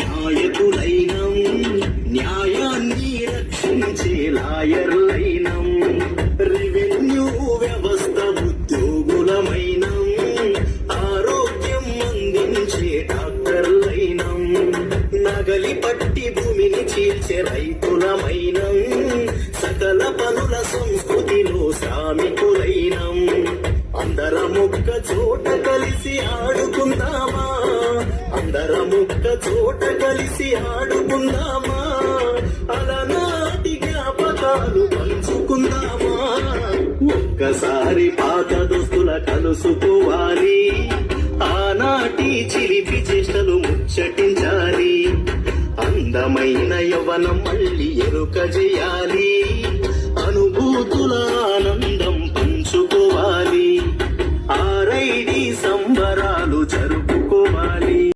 నాయకులైనం, న్యాయాన్ని రక్షించే లాయర్లైనం, రెవెన్యూ వ్యవస్థ ఉద్యోగులమైనం, ఆరోగ్యం అందించే డాక్టర్లైనం, నగలి పట్టి భూమిని చీల్చే రైతులమైనం, సకల పనుల సంస్కృతిలో శ్రామికులైనం. అందరమొక్క చోట కలిసి ఆడుకుందామా, అందరమొక్క చోట కలిసి ఆడుకుందామా, అలనాటి జ్ఞాపకాలు పంచుకుందామా. ఒక్కసారి పాత దోస్తుల కలుసుకోవాలి, ఆనాటి చిలిపి చేష్టలు ముచ్చటించాలి, అందమైన యవ్వనం మళ్ళీ ఎరుక చేయాలి, అనుభూతుల